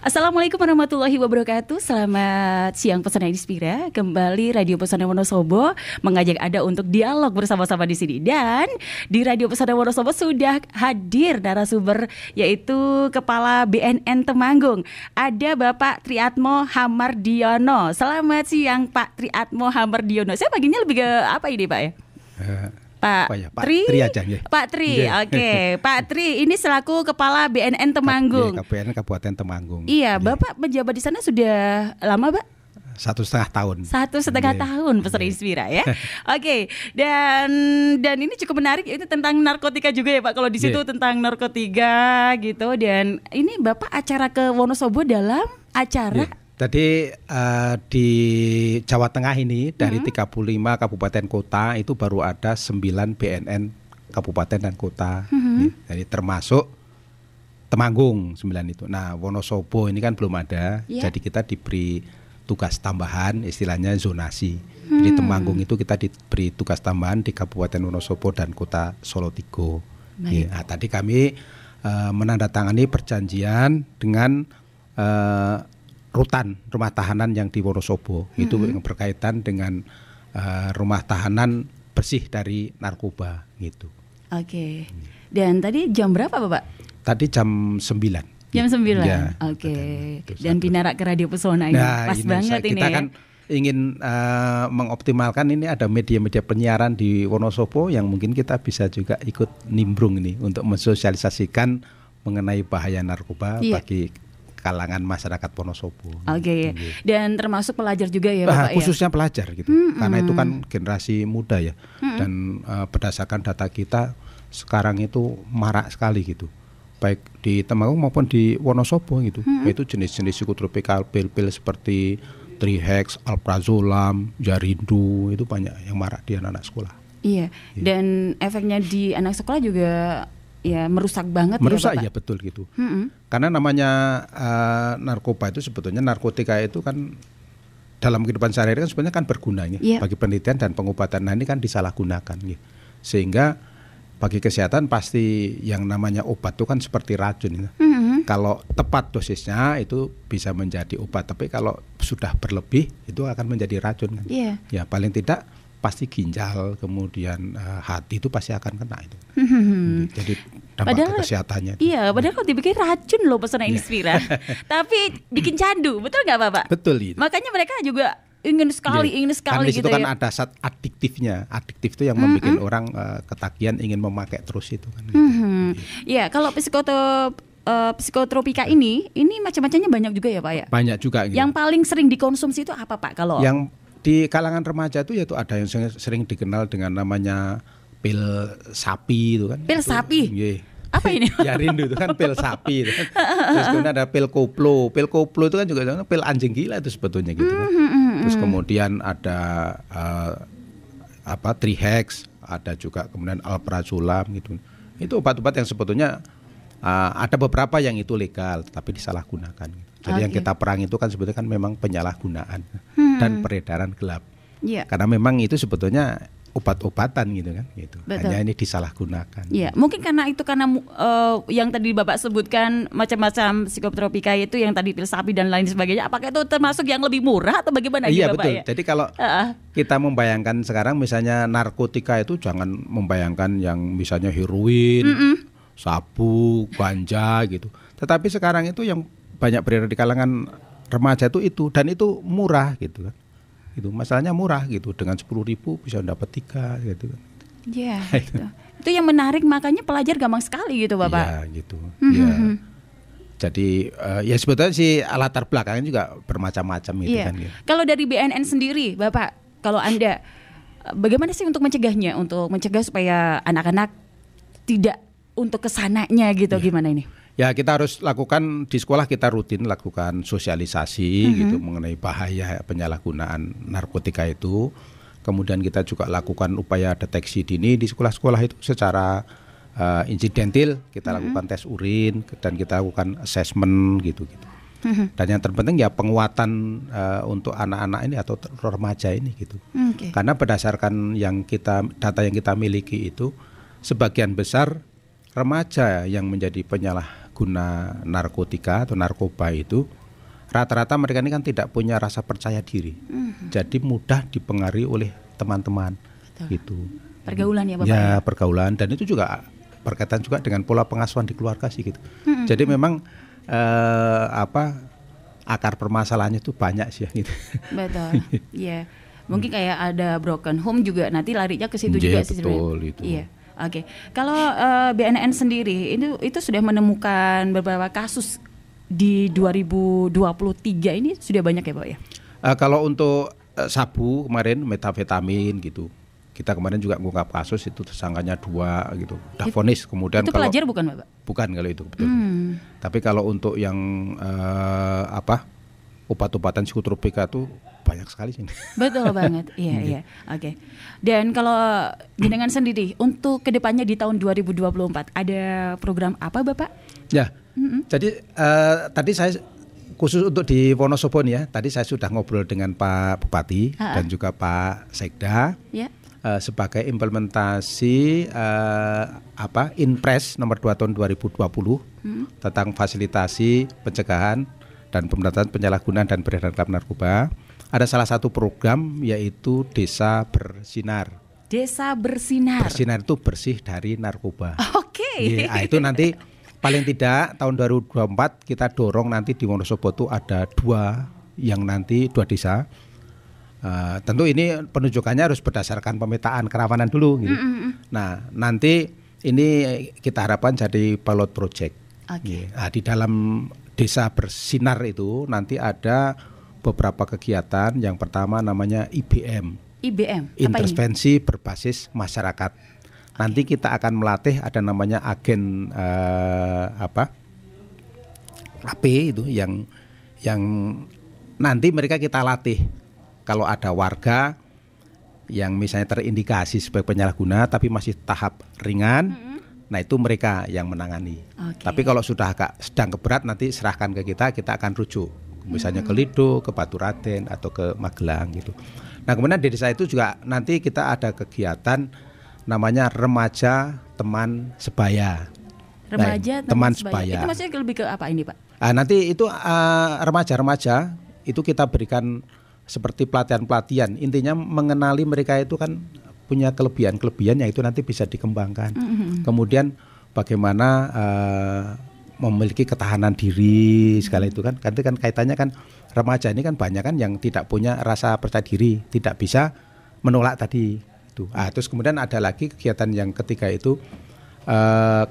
Assalamualaikum warahmatullahi wabarakatuh. Selamat siang Pesona Inspira. Kembali Radio Pesona Wonosobo mengajak Anda untuk dialog bersama-sama di sini. Dan di Radio Pesona Wonosobo sudah hadir narasumber, yaitu Kepala BNN Temanggung. Ada Bapak Triatmo Hamardiono. Selamat siang Pak Triatmo Hamardiono. Saya paginya lebih ke apa ini Pak ya? Pak Tri aja, ya. Pak Tri, oke. Pak Tri ini selaku Kepala BNN Temanggung. BNN Kabupaten Temanggung. Iya, Bapak menjabat di sana sudah lama, Pak? 1,5 tahun. 1,5 tahun Pesona Inspira ya. Oke, dan ini cukup menarik, itu tentang narkotika juga ya Pak. Kalau di situ tentang narkotika gitu. Dan ini Bapak acara ke Wonosobo dalam acara Tadi di Jawa Tengah ini dari 35 kabupaten kota itu baru ada 9 BNN kabupaten dan kota. Jadi termasuk Temanggung 9 itu. Nah, Wonosobo ini kan belum ada. Jadi kita diberi tugas tambahan, istilahnya zonasi. Jadi Temanggung itu kita diberi tugas tambahan di Kabupaten Wonosobo dan Kota Solotigo. Nah, tadi kami menandatangani perjanjian dengan rutan rumah tahanan yang di Wonosobo. Itu yang berkaitan dengan rumah tahanan bersih dari narkoba gitu. Oke. Dan tadi jam berapa Bapak? Tadi jam 9. Jam 9. Ya, Oke. Dan pinarak ke Radio Pesona ini. Pas banget ini. Kita kan ingin mengoptimalkan ini, ada media-media penyiaran di Wonosobo yang mungkin kita bisa juga ikut nimbrung ini untuk mensosialisasikan mengenai bahaya narkoba bagi kalangan masyarakat Wonosobo. Oke. Dan termasuk pelajar juga ya Bapak khususnya pelajar gitu. Karena itu kan generasi muda ya. Dan berdasarkan data kita sekarang itu marak sekali gitu. Baik di Temanggung maupun di Wonosobo gitu. Yaitu jenis-jenis psikotropikal pil-pil seperti Trihex, Alprazolam, Jarindo, itu banyak yang marak di anak-anak sekolah. Iya. Dan efeknya di anak sekolah juga ya merusak banget. Merusak ya Bapak? Ya betul gitu. Karena namanya narkoba itu sebetulnya, narkotika itu kan dalam kehidupan sehari-hari kan sebenarnya kan berguna ya, bagi penelitian dan pengobatan. Nah ini kan disalahgunakan ya. Sehingga bagi kesehatan pasti yang namanya obat itu kan seperti racun ya. Kalau tepat dosisnya itu bisa menjadi obat, tapi kalau sudah berlebih itu akan menjadi racun kan. Ya paling tidak pasti ginjal, kemudian hati itu pasti akan kena itu. Jadi dampak kesehatannya. Iya, padahal kalau dipikir racun loh Pesona Inspira. Tapi bikin candu, betul nggak Bapak? Betul itu. Makanya mereka juga ingin sekali kan di situ gitu kan ya. ada zat adiktifnya. Adiktif itu yang membuat orang ketagihan ingin memakai terus itu kan. Iya, kalau psikotropika ini macam-macamnya banyak juga ya Pak ya? Banyak juga gitu. Yang paling sering dikonsumsi itu apa Pak kalau? Yang di kalangan remaja itu yaitu ada yang sering dikenal dengan namanya pil sapi itu kan. Pil sapi? Apa ini? Jarindo itu kan pil sapi itu kan. Terus kemudian ada pil koplo. Pil koplo itu kan juga pil anjing gila itu sebetulnya gitu kan. Terus kemudian ada Trihex, ada juga kemudian Alprazolam gitu. Itu obat-obat yang sebetulnya ada beberapa yang itu legal tapi disalahgunakan. Jadi yang kita perang itu kan sebetulnya kan memang penyalahgunaan dan peredaran gelap. Karena memang itu sebetulnya obat-obatan gitu kan gitu. Hanya ini disalahgunakan. Iya, mungkin karena yang tadi Bapak sebutkan macam-macam psikotropika itu yang tadi pil sapi dan lain sebagainya. Apakah itu termasuk yang lebih murah atau bagaimana Iya Bapak betul. ya? Jadi kalau kita membayangkan sekarang misalnya narkotika itu jangan membayangkan yang misalnya heroin, sabu, ganja gitu. Tetapi sekarang itu yang banyak beredar di kalangan remaja itu dan itu murah gitu kan. Itu masalahnya murah gitu, dengan 10.000 bisa dapat 3 gitu kan. Iya. Itu yang menarik, makanya pelajar gampang sekali gitu Bapak. Iya gitu. Ya. Jadi ya sebetulnya sih latar belakangnya juga bermacam-macam gitu kan. Gitu. Kalau dari BNN sendiri Bapak, kalau Anda bagaimana sih untuk mencegahnya, untuk mencegah supaya anak-anak tidak untuk kesananya gitu, gimana ini? Ya kita harus lakukan di sekolah, kita rutin lakukan sosialisasi gitu mengenai bahaya penyalahgunaan narkotika itu. Kemudian kita juga lakukan upaya deteksi dini di sekolah-sekolah itu secara insidentil. Kita lakukan tes urin dan kita lakukan assessment gitu-gitu. Dan yang terpenting ya penguatan untuk anak-anak ini atau remaja ini gitu. Karena berdasarkan data yang kita miliki itu sebagian besar remaja yang menjadi penyalahguna pengguna narkotika atau narkoba itu rata-rata mereka ini kan tidak punya rasa percaya diri. Jadi mudah dipengaruhi oleh teman-teman. Gitu. Pergaulan ya Bapak? Ya, pergaulan, dan itu juga berkaitan juga dengan pola pengasuhan di keluarga sih gitu. Jadi memang akar permasalahannya itu banyak sih gitu. Betul. Iya. Mungkin kayak ada broken home juga nanti larinya ke situ juga sih sebenarnya. Betul itu. Iya. Oke. Kalau BNN sendiri itu sudah menemukan beberapa kasus di 2023 ini sudah banyak ya Pak ya? Kalau untuk sabu kemarin metafetamin gitu. Kita kemarin juga mengungkap kasus itu tersangkanya 2 gitu. Udah vonis kemudian itu kalau pelajar bukan Bapak? Bukan kalau itu betul. Tapi kalau untuk yang obat-obatan psikotropika itu banyak sekali sih. Betul banget. Iya. Oke. Dan kalau jenengan sendiri untuk kedepannya di tahun 2024 ada program apa Bapak? Ya. Jadi tadi saya khusus untuk di Wonosobo nih ya. Tadi saya sudah ngobrol dengan Pak Bupati dan juga Pak Sekda. Ya. Sebagai implementasi Inpres nomor 2 tahun 2020 tentang fasilitasi pencegahan dan pemberantasan penyalahgunaan dan peredaran gelap narkoba. Ada salah satu program yaitu Desa Bersinar. Desa Bersinar. Bersinar itu bersih dari narkoba. Oke. Nah, itu nanti paling tidak tahun 2024 kita dorong nanti di Wonosobo itu ada 2 desa. Tentu ini penunjukannya harus berdasarkan pemetaan kerawanan dulu gitu. Nah, nanti ini kita harapkan jadi pilot project. Nah, di dalam Desa Bersinar itu nanti ada beberapa kegiatan. Yang pertama namanya IBM. Intervensi berbasis masyarakat. Nanti kita akan melatih ada namanya agen AP itu yang nanti mereka kita latih. Kalau ada warga yang misalnya terindikasi sebagai penyalahguna tapi masih tahap ringan, nah itu mereka yang menangani. Tapi kalau sudah agak sedang ke berat nanti serahkan ke kita akan rujuk. Misalnya ke Lido, ke Baturaden atau ke Magelang gitu. Nah kemudian di desa itu juga nanti kita ada kegiatan namanya Remaja Teman Sebaya. Remaja Teman Sebaya. Itu maksudnya lebih ke apa ini Pak? Nanti itu remaja-remaja itu kita berikan seperti pelatihan-pelatihan, intinya mengenali mereka itu kan punya kelebihan-kelebihan yang itu nanti bisa dikembangkan. Kemudian bagaimana memiliki ketahanan diri segala itu kan, nanti kan kaitannya kan remaja ini kan banyak kan yang tidak punya rasa percaya diri, tidak bisa menolak tadi itu. Terus kemudian ada lagi kegiatan yang ketiga itu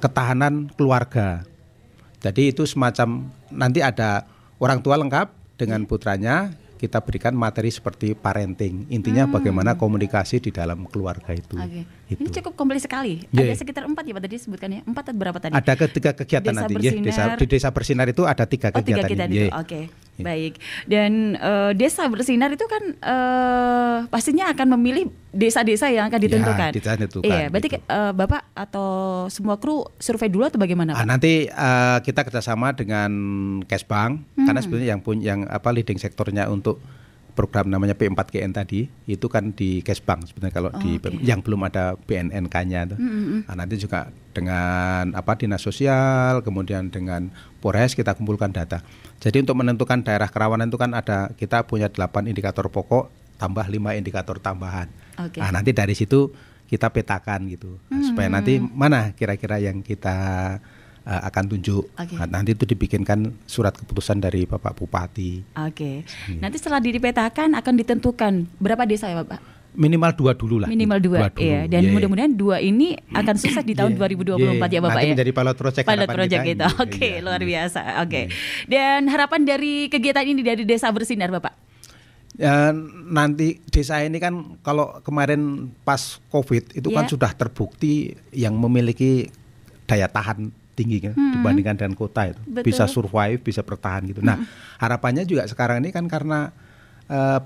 ketahanan keluarga. Jadi itu semacam nanti ada orang tua lengkap dengan putranya. Kita berikan materi seperti parenting. Intinya bagaimana komunikasi di dalam keluarga itu. Ini cukup kompleks sekali. Ada sekitar 4 ya Pak tadi sebutkannya. 4 atau berapa tadi? Ada 3 kegiatan Desa nanti. Bersinar. Di Desa Bersinar itu ada 3 kegiatan. 3 kegiatan itu. Oke. Baik. Dan Desa Bersinar itu kan pastinya akan memilih desa-desa yang akan ditentukan. Iya. Berarti Bapak atau semua kru survei dulu atau bagaimana Pak? Nanti kita kerjasama dengan Kesbang karena sebenarnya yang leading sektornya untuk program namanya P4GN tadi itu kan di Kesbang sebenarnya kalau yang belum ada BNNK-nya itu. Nah, nanti juga dengan dinas sosial kemudian dengan Polres kita kumpulkan data. Jadi untuk menentukan daerah kerawanan itu kan kita punya 8 indikator pokok tambah 5 indikator tambahan. Nah, nanti dari situ kita petakan gitu. Supaya nanti mana kira-kira yang kita akan tunjuk. Nanti itu dibikinkan surat keputusan dari Bapak Bupati. Nanti setelah dipetakan akan ditentukan berapa desa ya Bapak? Minimal 2 dulu lah. Minimal 2 iya. Dan mudah-mudahan 2 ini akan sukses di tahun 2024 ya Bapak nanti ya. Menjadi pilot project. Pilot project gitu. Luar biasa. Dan harapan dari kegiatan ini dari Desa Bersinar Bapak? Nanti desa ini kan kalau kemarin pas COVID itu kan sudah terbukti yang memiliki daya tahan tinggi kan dibandingkan dengan kota itu. Betul. Bisa survive, bisa bertahan gitu. Nah, harapannya juga sekarang ini kan karena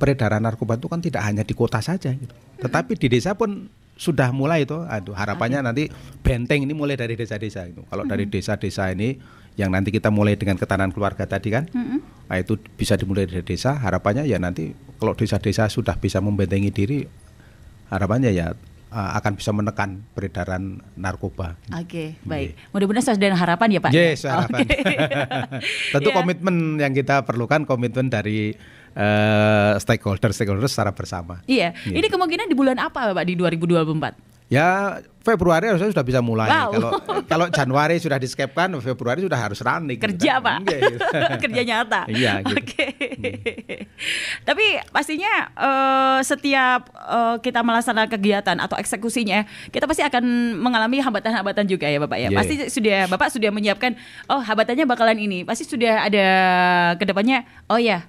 peredaran narkoba itu kan tidak hanya di kota saja gitu. Tetapi di desa pun sudah mulai itu. Harapannya nanti benteng ini mulai dari desa-desa itu. Kalau dari desa-desa ini yang nanti kita mulai dengan ketahanan keluarga tadi kan. Nah, itu bisa dimulai dari desa. Harapannya ya nanti kalau desa-desa sudah bisa membentengi diri, harapannya ya akan bisa menekan peredaran narkoba. Oke, baik. Mudah-mudahan sesuai dengan harapan ya Pak. Yes, harapan. Tentu komitmen yang kita perlukan, komitmen dari stakeholder secara bersama. Iya. Ini kemungkinan di bulan apa Pak di 2024? Ya Februari harusnya sudah bisa mulai. Wow. Kalau Januari sudah diskepkan, Februari sudah harus running. Kerja Pak, kerja nyata. Iya. Gitu. Oke. Tapi pastinya setiap kita melaksanakan kegiatan atau eksekusinya, kita pasti akan mengalami hambatan-hambatan juga ya Bapak ya. Yeah. Pasti Bapak sudah menyiapkan, oh hambatannya bakalan ini. Pasti sudah ada kedepannya. Oh ya,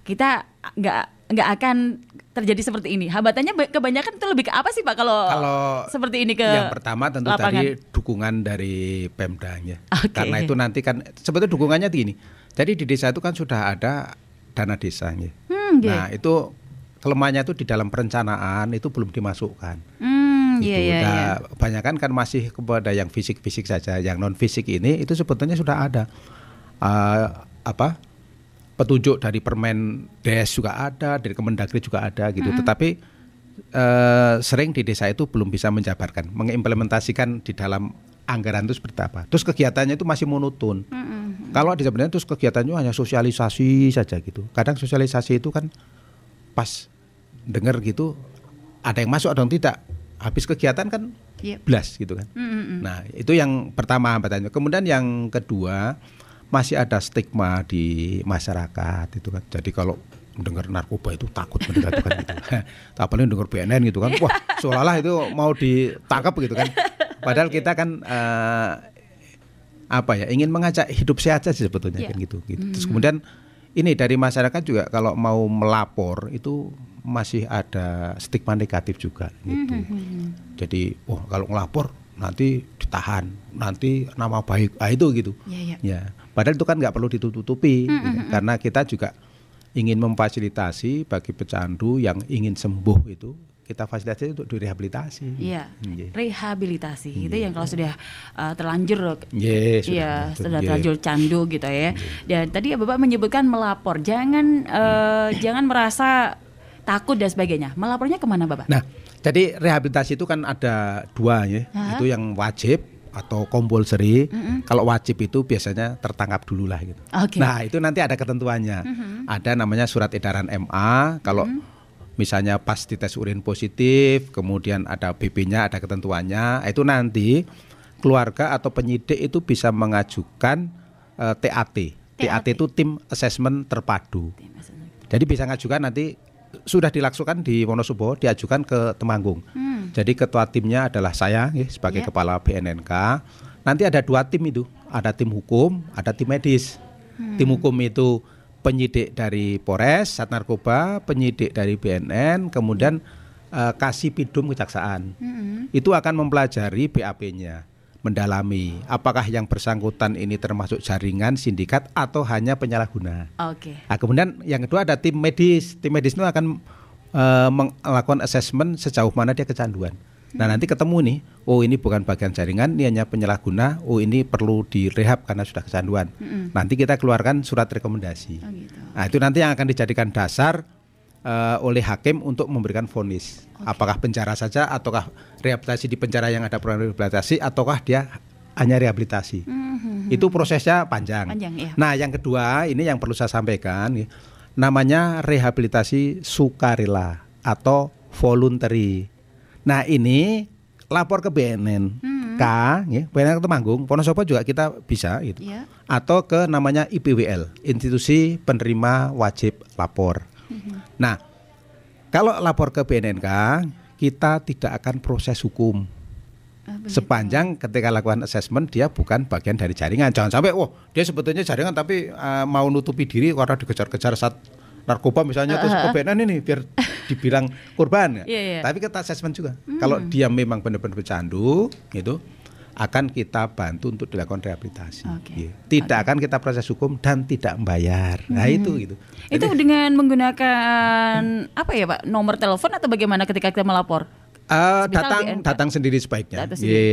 kita nggak akan terjadi seperti ini. Hambatannya kebanyakan itu lebih ke apa sih Pak kalau seperti ini ke yang pertama tentu lapangan? Tadi dukungan dari Pemdanya. Okay. Karena itu nanti kan sebetulnya dukungannya gini. Jadi di desa itu kan sudah ada dana desa ya. Nah, itu kelemahannya itu di dalam perencanaan itu belum dimasukkan. Kebanyakan kan masih kepada yang fisik-fisik saja, yang non fisik ini itu sebetulnya sudah ada petunjuk dari Permen Des juga ada, dari Kemendagri juga ada gitu. Tetapi sering di desa itu belum bisa menjabarkan, mengimplementasikan di dalam anggaran itu seperti apa. Terus kegiatannya itu masih monoton. Kalau di sebenarnya terus kegiatannya hanya sosialisasi saja gitu. Kadang sosialisasi itu kan pas dengar gitu ada yang masuk ada yang tidak. Habis kegiatan kan blast gitu kan. Nah, itu yang pertama hambatannya. Kemudian yang kedua, masih ada stigma di masyarakat itu kan. Jadi kalau mendengar narkoba itu takut mendekat kan gitu. Apalagi mendengar BNN gitu kan. Wah, seolah-olah itu mau ditangkap gitu kan. Padahal kita kan ingin mengajak hidup sehat saja sebetulnya kan gitu. Terus kemudian ini dari masyarakat juga kalau mau melapor itu masih ada stigma negatif juga gitu. Jadi, kalau ngelapor nanti ditahan, nanti nama baik, itu gitu. Ya. Padahal itu kan nggak perlu ditutupi, karena kita juga ingin memfasilitasi bagi pecandu yang ingin sembuh itu, kita fasilitasi untuk direhabilitasi. Rehabilitasi itu yang kalau sudah terlanjur, sudah terlanjur candu gitu ya. Dan tadi Bapak menyebutkan melapor, jangan merasa takut dan sebagainya. Melapornya kemana Bapak? Nah, jadi rehabilitasi itu kan ada dua ya, itu yang wajib atau compulsory. Kalau wajib itu biasanya tertangkap dulu lah gitu. Nah, itu nanti ada ketentuannya. Ada namanya surat edaran MA. Kalau misalnya pas dites urin positif, kemudian ada BP-nya, ada ketentuannya. Itu nanti keluarga atau penyidik itu bisa mengajukan TAT. TAT itu tim assessment terpadu. Jadi bisa ngajukan nanti. Sudah dilaksanakan di Wonosobo, diajukan ke Temanggung. Jadi ketua timnya adalah saya sebagai kepala BNNK. Nanti ada dua tim itu, ada tim hukum, ada tim medis. Tim hukum itu penyidik dari Polres, Sat Narkoba, penyidik dari BNN, kemudian kasih pidum kejaksaan. Itu akan mempelajari BAP-nya, mendalami apakah yang bersangkutan ini termasuk jaringan sindikat atau hanya penyalahguna. Nah, kemudian yang kedua ada tim medis. Tim medis itu akan melakukan assessment sejauh mana dia kecanduan. Nah, nanti ketemu nih, ini bukan bagian jaringan, ini hanya penyalahguna. Ini perlu direhab karena sudah kecanduan. Nanti kita keluarkan surat rekomendasi. Nah, itu nanti yang akan dijadikan dasar oleh hakim untuk memberikan vonis. Apakah penjara saja ataukah rehabilitasi di penjara yang ada program rehabilitasi ataukah dia hanya rehabilitasi. Itu prosesnya panjang. Nah, yang kedua ini yang perlu saya sampaikan, namanya rehabilitasi sukarela atau voluntary. Nah, ini lapor ke BNN BNN Temanggung, Wonosobo juga kita bisa gitu. Atau ke namanya IPWL, Institusi Penerima Wajib Lapor. Nah, kalau lapor ke BNNK, kita tidak akan proses hukum. Sepanjang ketika lakukan assessment dia bukan bagian dari jaringan. Jangan sampai dia sebetulnya jaringan tapi mau nutupi diri karena dikejar-kejar saat narkoba misalnya terus ke BNN ini biar dibilang korban. Tapi kita assessment juga. Kalau dia memang benar-benar pecandu gitu, akan kita bantu untuk dilakukan rehabilitasi. Tidak akan kita proses hukum dan tidak membayar. Nah, itu gitu. Itu dengan menggunakan apa ya Pak? Nomor telepon atau bagaimana ketika kita melapor? Datang sendiri sebaiknya.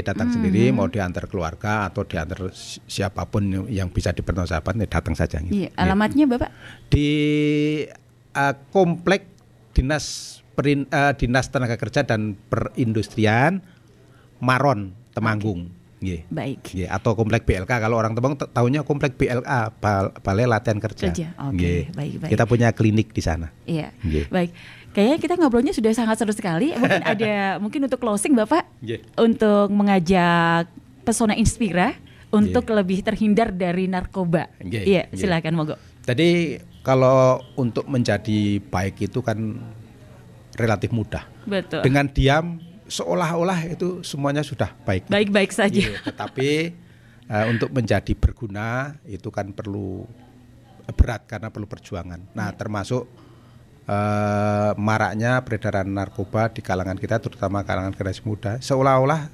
Datang sendiri, mau diantar keluarga atau diantar siapapun yang bisa dipertanggungjawabkan, datang saja. Alamatnya Bapak? Di Komplek Dinas Dinas Tenaga Kerja dan Perindustrian Maron Temanggung. Nggih. Baik. Nggih, atau komplek BLK kalau orang Temanggung tahunya komplek BLK, Balai Latihan Kerja. Oke, baik. Kita punya klinik di sana. Iya. Baik. Kayaknya kita ngobrolnya sudah sangat seru sekali. Mungkin mungkin untuk closing Bapak untuk mengajak Pesona Inspira untuk lebih terhindar dari narkoba. Iya, silakan monggo. Jadi kalau untuk menjadi baik itu kan relatif mudah. Betul. Dengan diam seolah-olah itu semuanya sudah baik. Baik-baik saja. Tetapi untuk menjadi berguna itu kan perlu berat karena perlu perjuangan. Nah, termasuk maraknya peredaran narkoba di kalangan kita, terutama kalangan generasi muda, seolah-olah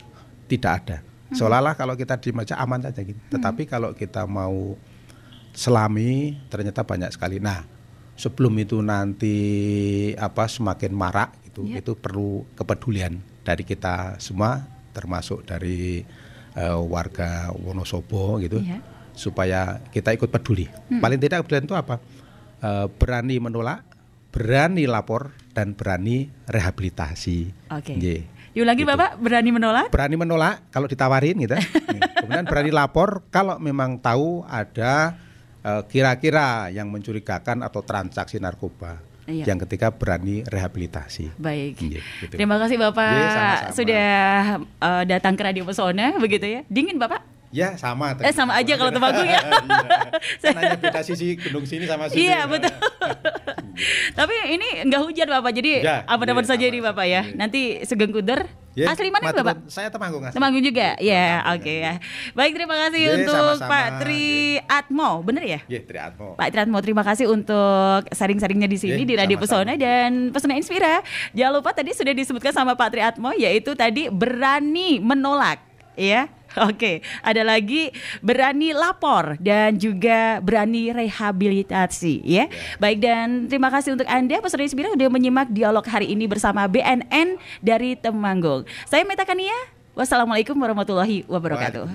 tidak ada. Seolah-olah kalau kita diem aja aman saja gitu. Tetapi kalau kita mau selami ternyata banyak sekali. Nah, sebelum itu nanti semakin marak itu perlu kepedulian dari kita semua, termasuk dari warga Wonosobo gitu, supaya kita ikut peduli. Paling tidak kepedulian itu apa? Berani menolak, berani lapor, dan berani rehabilitasi. Oke. Yuk lagi gitu. Bapak, berani menolak? Berani menolak kalau ditawarin gitu. Kemudian berani lapor kalau memang tahu ada kira-kira yang mencurigakan atau transaksi narkoba. Yang ketiga berani rehabilitasi. Baik. Gitu. Terima kasih Bapak sama-sama. Sudah datang ke Radio Pesona begitu ya. Dingin Bapak? Ya sama. Sama aja kalau Temanggung ya. Hanya beda sisi gunung sini sama sini. Iya betul. Tapi ini enggak hujan Bapak, jadi aman-aman saja ini Bapak ya. Nanti Sugeng Kuder. Asli mana Bapak? Saya Temanggung. Temanggung juga. Ya, oke ya. Baik, terima kasih untuk sama-sama. Pak Tri Atmo, bener ya? Iya, Tri Atmo. Pak Tri Atmo, terima kasih untuk sharing-sharingnya di sini di Radio Pesona dan Pesona Inspira. Jangan lupa tadi sudah disebutkan sama Pak Tri Atmo, yaitu tadi berani menolak, ya. Oke, ada lagi berani lapor dan juga berani rehabilitasi ya. Baik, dan terima kasih untuk Anda Pesona Inspira sudah menyimak dialog hari ini bersama BNN dari Temanggung. Saya Meta Kania. Wassalamualaikum warahmatullahi wabarakatuh.